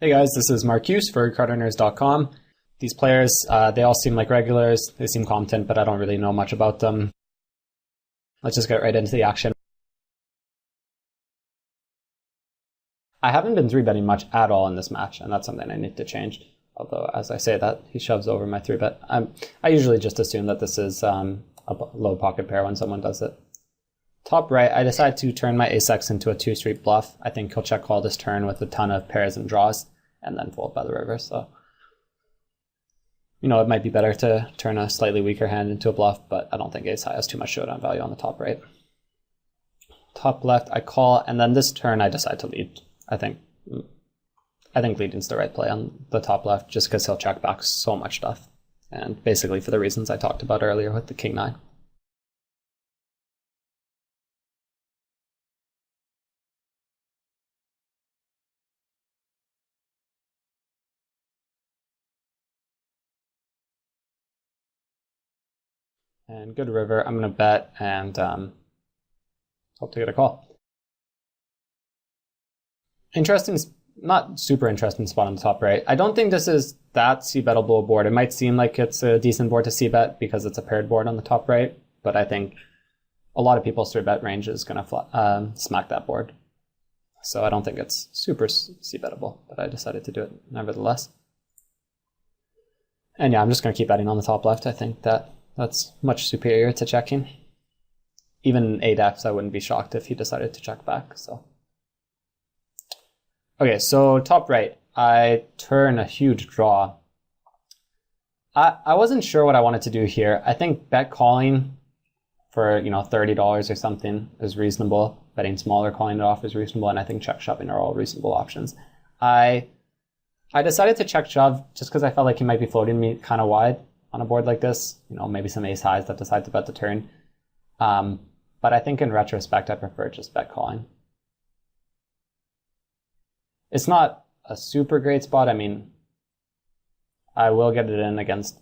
Hey guys, this is Markuis for CardRunners.com. These players, they all seem like regulars. They seem competent, but I don't really know much about them. Let's just get right into the action. I haven't been 3-betting much at all in this match, and that's something I need to change. Although, as I say that, he shoves over my 3-bet. I usually just assume that this is a low pocket pair when someone does it. Top right, I decide to turn my ace-x into a 2-street bluff. I think he'll check call this turn with a ton of pairs and draws, and then fold by the river. So, it might be better to turn a slightly weaker hand into a bluff, but I don't think ace-high has too much showdown value on the top right. Top left, I call, and then this turn I decide to lead. I think leading's the right play on the top left, just because he'll check back so much stuff, and basically for the reasons I talked about earlier with the king-9. And good river, I'm going to bet and hope to get a call. Interesting, not super interesting spot on the top right. I don't think this is that c-bettable board. It might seem like it's a decent board to c-bet because it's a paired board on the top right, but I think a lot of people's 3-bet range is going to smack that board. So I don't think it's super c-bettable, but I decided to do it nevertheless. And yeah, I'm just going to keep betting on the top left. I think that's much superior to checking. Even 8x, I wouldn't be shocked if he decided to check back. So, okay, so top right, I turn a huge draw. I wasn't sure what I wanted to do here. I think bet calling for $30 or something is reasonable. Betting smaller, calling it off is reasonable, and I think check shoving are all reasonable options. I decided to check shove just because I felt like he might be floating me kind of wide on a board like this, maybe some ace highs that decide to bet the turn. But I think in retrospect, I prefer just bet calling. It's not a super great spot. I mean, I will get it in against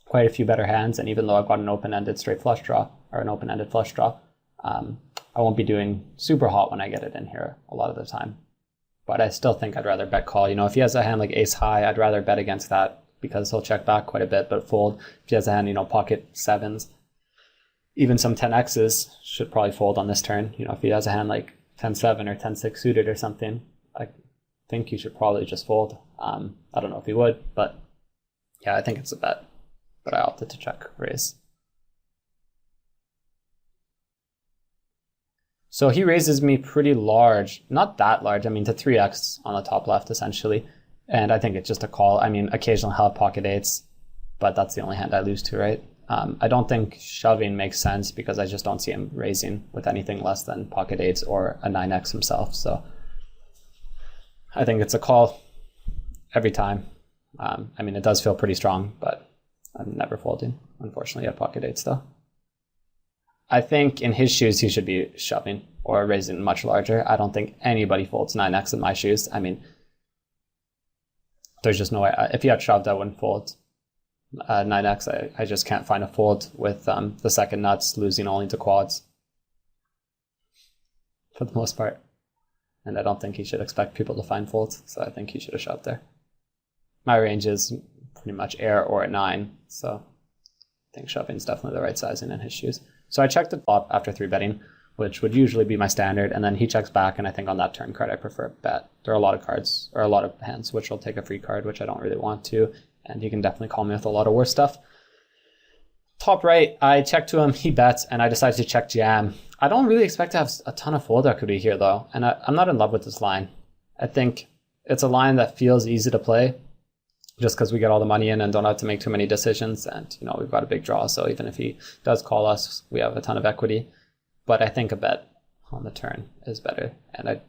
quite a few better hands, and even though I've got an open-ended straight flush draw, or an open-ended flush draw, I won't be doing super hot when I get it in here a lot of the time. But I still think I'd rather bet call. If he has a hand like ace high, I'd rather bet against that, because he'll check back quite a bit, but fold. If he has a hand, pocket 7s, even some 10x's should probably fold on this turn. If he has a hand like 10-7 or 10-6 suited or something, I think he should probably just fold. I don't know if he would, but yeah, I think it's a bet. But I opted to check raise. So he raises me pretty large, not that large, to 3x on the top left essentially. And I think it's just a call. Occasionally I'll have pocket 8s, but that's the only hand I lose to, right? I don't think shoving makes sense because I just don't see him raising with anything less than pocket 8s or a 9x himself. So I think it's a call every time. It does feel pretty strong, but I'm never folding, unfortunately, at pocket 8s though. I think in his shoes, he should be shoving or raising much larger. I don't think anybody folds 9x in my shoes. There's just no way. If he had shoved, I wouldn't fold 9x. I just can't find a fold with the second nuts losing only to quads for the most part. And I don't think he should expect people to find folds, so I think he should have shoved there. My range is pretty much air or a 9, so I think shoving is definitely the right sizing in his shoes. So I checked the flop after 3-betting, which would usually be my standard, and then he checks back, and I think on that turn card I prefer bet. There are a lot of cards, or a lot of hands, which will take a free card, which I don't really want to, and he can definitely call me with a lot of worse stuff. Top right, I check to him, he bets, and I decided to check jam. I don't really expect to have a ton of fold equity here, though, and I'm not in love with this line. I think it's a line that feels easy to play, just because we get all the money in and don't have to make too many decisions, and we've got a big draw, so even if he does call us, we have a ton of equity. But I think a bet on the turn is better, and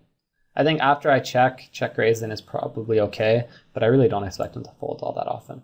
I think after I check raise then is probably okay, but I really don't expect him to fold all that often.